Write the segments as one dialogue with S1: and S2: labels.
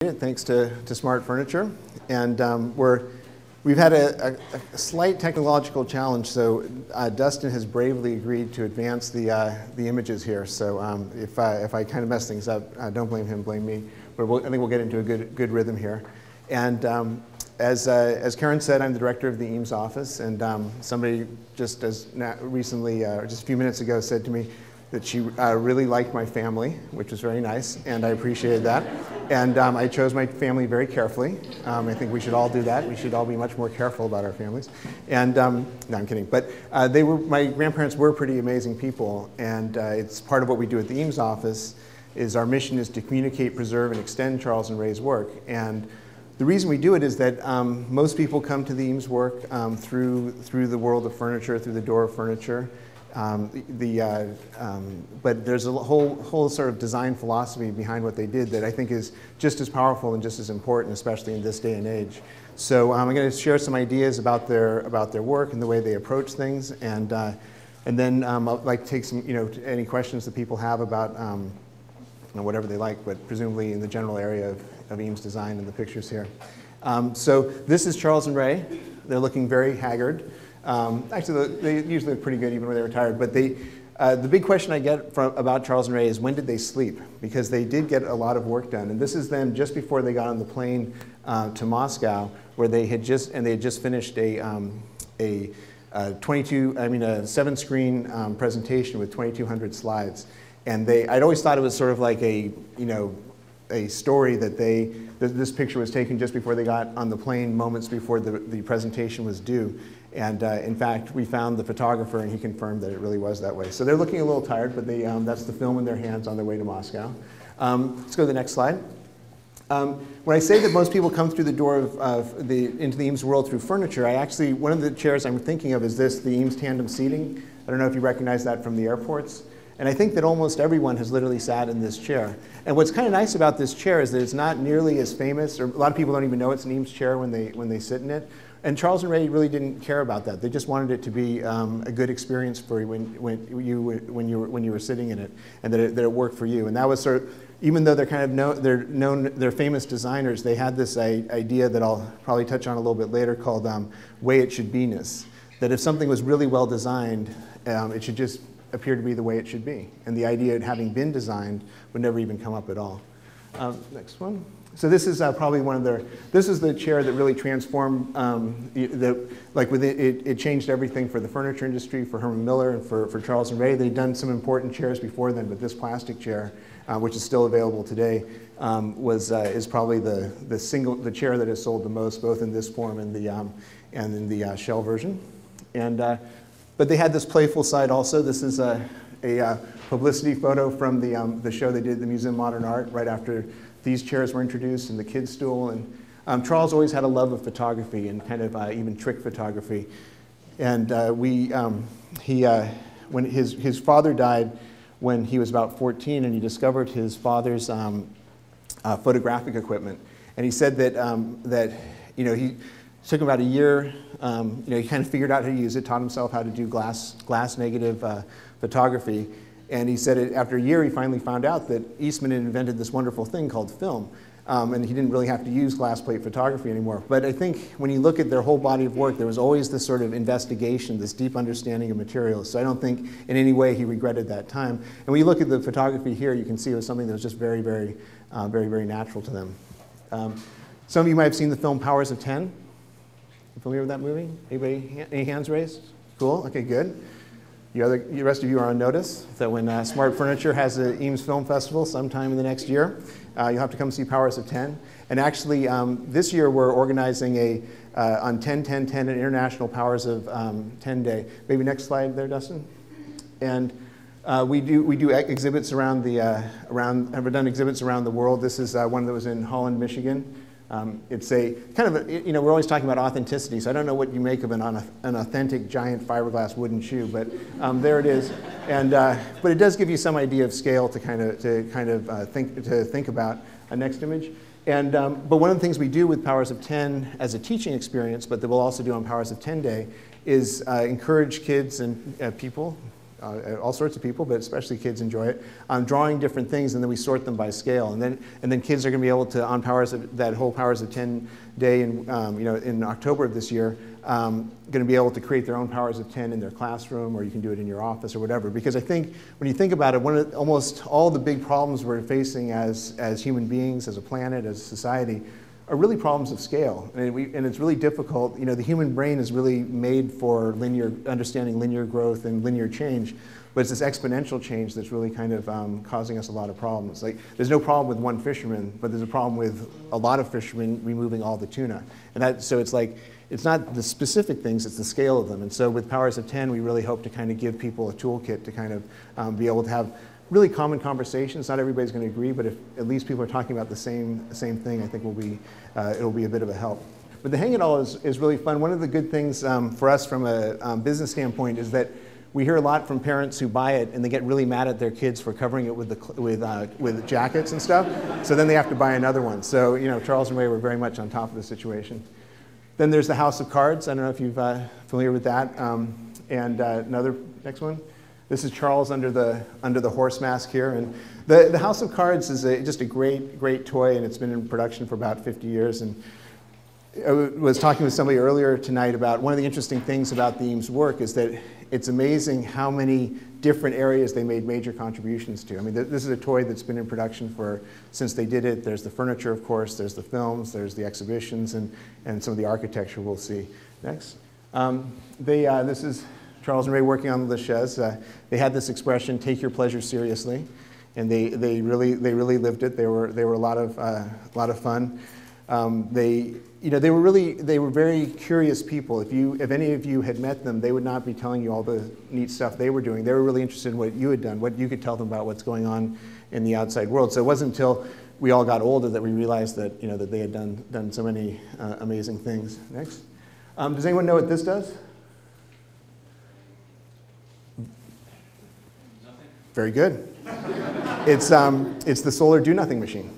S1: Thanks to Smart Furniture, and we've had a slight technological challenge. So Dustin has bravely agreed to advance the images here. So if I kind of mess things up, don't blame him, blame me. But I think we'll get into a good rhythm here. And as Karen said, I'm the director of the Eames office, and somebody just recently, just a few minutes ago, said to me that she really liked my family, which was very nice, and I appreciated that. And I chose my family very carefully. I think we should all do that. We should all be much more careful about our families. And no, I'm kidding. But my grandparents were pretty amazing people, and it's part of what we do at the Eames office. Is our mission is to communicate, preserve, and extend Charles and Ray's work. And the reason we do it is that most people come to the Eames work through the world of furniture, through the door of furniture. But there's a whole sort of design philosophy behind what they did that I think is just as powerful and just as important, especially in this day and age. So I'm going to share some ideas about their work and the way they approach things, and then I'd like to take some, any questions that people have about whatever they like, but presumably in the general area of Eames design and the pictures here. So this is Charles and Ray. They're looking very haggard. Actually, they usually look pretty good even when they're retired. But the big question I get about Charles and Ray is, when did they sleep? Because they did get a lot of work done. And this is them just before they got on the plane to Moscow, where they had just finished a 7-screen presentation with 2,200 slides. And I'd always thought it was sort of like a story that this picture was taken just before they got on the plane, moments before the presentation was due. And in fact, we found the photographer, and he confirmed that it really was that way. So they're looking a little tired, but that's the film in their hands on their way to Moscow. Let's go to the next slide. When I say that most people come through the door into the Eames world through furniture, one of the chairs I'm thinking of is the Eames tandem seating. I don't know if you recognize that from the airports. And I think that almost everyone has literally sat in this chair. And what's kind of nice about this chair is that it's not nearly as famous, or a lot of people don't even know it's an Eames chair when they sit in it. And Charles and Ray really didn't care about that. They just wanted it to be a good experience for you when you were sitting in it, and that it worked for you. And that was sort of, even though they're famous designers, they had this idea that I'll probably touch on a little bit later called way it should be-ness. That if something was really well designed, it should just appear to be the way it should be. And the idea of having been designed would never even come up at all. Next one. So this is probably this is the chair that really transformed, it changed everything for the furniture industry, for Herman Miller, and for Charles and Ray. They'd done some important chairs before then, but this plastic chair, which is still available today, is probably the chair that has sold the most, both in this form and in the shell version. But they had this playful side also. This is a publicity photo from the show they did at the Museum of Modern Art right after these chairs were introduced, and the kids' stool. And Charles always had a love of photography and kind of even trick photography. And when his father died when he was about 14, and he discovered his father's photographic equipment. And he said that he took him about a year. He kind of figured out how to use it, taught himself how to do glass negative photography. And he said after a year, he finally found out that Eastman had invented this wonderful thing called film. And he didn't really have to use glass plate photography anymore. But I think when you look at their whole body of work, there was always this sort of investigation, this deep understanding of materials. So I don't think in any way he regretted that time. And when you look at the photography here, you can see it was something that was just very, very, very, very natural to them. Some of you might have seen the film Powers of 10. You familiar with that movie? Anybody? Any hands raised? Cool. Okay, good. The rest of you are on notice that when Smart Furniture has the Eames Film Festival sometime in the next year, you'll have to come see Powers of 10. And actually, this year we're organizing on 10-10-10 an International Powers of 10 Day. Maybe next slide there, Dustin. And we do exhibits around have done exhibits around the world. This is one that was in Holland, Michigan. It's a kind of we're always talking about authenticity, so I don't know what you make of an authentic giant fiberglass wooden shoe, but there it is. And but it does give you some idea of scale to kind of think about. Next image. And but one of the things we do with Powers of 10 as a teaching experience, but that we'll also do on Powers of 10 Day, is encourage kids and people. all sorts of people, but especially kids enjoy it, drawing different things, and then we sort them by scale. And then kids are going to be able to, on that whole Powers of 10 day in October of this year, going to be able to create their own Powers of 10 in their classroom, or you can do it in your office or whatever. Because I think when you think about it, almost all the big problems we're facing as human beings, as a planet, as a society, are really problems of scale, and it's really difficult. The human brain is really made for understanding linear growth and linear change, but it's this exponential change that's really kind of causing us a lot of problems. Like, there's no problem with one fisherman, but there's a problem with a lot of fishermen removing all the tuna. So it's like, it's not the specific things, it's the scale of them. And so with Powers of 10, we really hope to kind of give people a toolkit to kind of be able to have really common conversations. Not everybody's going to agree, but if at least people are talking about the same thing, I think it'll be a bit of a help. But the Hang It All is really fun. One of the good things for us from a business standpoint is that we hear a lot from parents who buy it and they get really mad at their kids for covering it with jackets and stuff. So then they have to buy another one. So Charles and Ray were very much on top of the situation. Then there's the House of Cards. I don't know if you're familiar with that. And another next one. This is Charles under the horse mask here, and the House of Cards is just a great toy, and it's been in production for about 50 years. And I was talking with somebody earlier tonight about one of the interesting things about the Eames work is that it's amazing how many different areas they made major contributions to. I mean, this is a toy that's been in production since they did it. There's the furniture, of course. There's the films. There's the exhibitions, and some of the architecture we'll see. Next, this is Charles and Ray working on the chaise. They had this expression, "Take your pleasure seriously," and they really lived it. They were a lot of fun. They were very curious people. If any of you had met them, they would not be telling you all the neat stuff they were doing. They were really interested in what you had done, what you could tell them about what's going on in the outside world. So it wasn't until we all got older that we realized that that they had done so many amazing things. Next, does anyone know what this does? Very good. It's the solar do-nothing machine.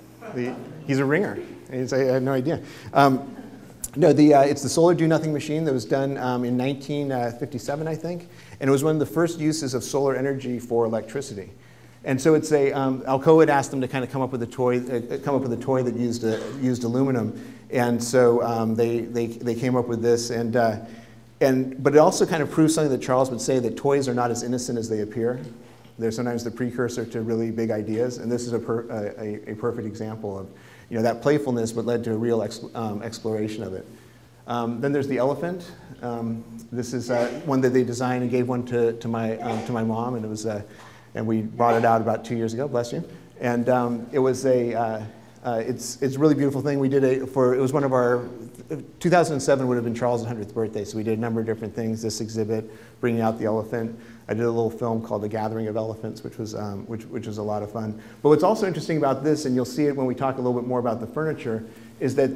S1: He's a ringer. I had no idea. It's the solar do-nothing machine that was done in 1957, I think, and it was one of the first uses of solar energy for electricity. And so it's Alcoa had asked them to kind of come up with a toy that used aluminum, and so they came up with this, but it also kind of proves something that Charles would say, that toys are not as innocent as they appear. They're sometimes the precursor to really big ideas, and this is a perfect example of that playfulness, but led to a real exploration of it. Then there's the elephant. This is one that they designed and gave one to my mom, and it was and we brought it out about 2 years ago. Bless you. And it was it's a really beautiful thing. We did it was one of our 2007 would have been Charles' 100th birthday, so we did a number of different things. This exhibit, bringing out the elephant. I did a little film called The Gathering of Elephants, which was a lot of fun. But what's also interesting about this, and you'll see it when we talk a little bit more about the furniture, is that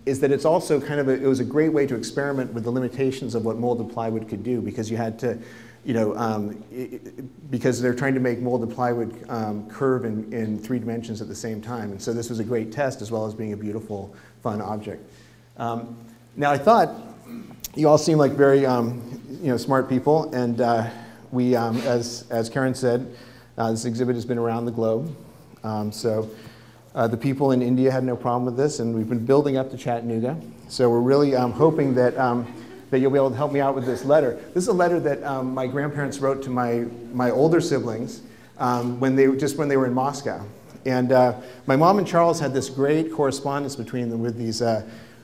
S1: it's also kind of it was a great way to experiment with the limitations of what molded plywood could do, because you had to, because they're trying to make molded plywood curve in 3 dimensions at the same time, and so this was a great test as well as being a beautiful, fun object. Now I thought you all seem like very smart people, and we, as Karen said, this exhibit has been around the globe. The people in India had no problem with this, and we've been building up to Chattanooga. So we're really hoping that you'll be able to help me out with this letter. This is a letter that my grandparents wrote to my older siblings when they were in Moscow. And my mom and Charles had this great correspondence between them with these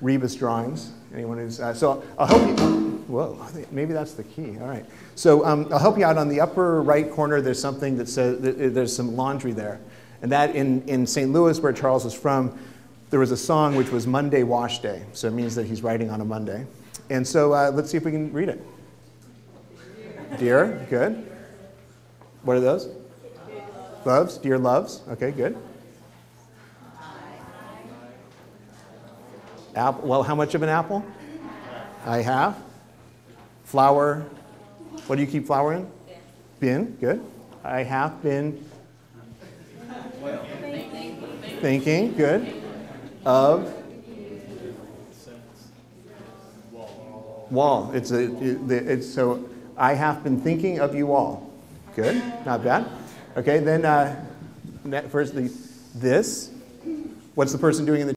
S1: rebus drawings. Anyone who's so I'll help you. Whoa, maybe that's the key. All right. So I'll help you out. On the upper right corner, there's something that says there's some laundry there. And that in St. Louis, where Charles is from, there was a song which was Monday Wash Day. So it means that he's writing on a Monday. And so let's see if we can read it. Dear, good. What are those? Loves, dear loves. Okay, good. Apple. Well, how much of an apple? I have. Flour. What do you keep flour in? Bin. Good. I have been thinking. Good. Of wall. It's so I have been thinking of you all. Good, not bad. Okay, then first this. What's the person doing in the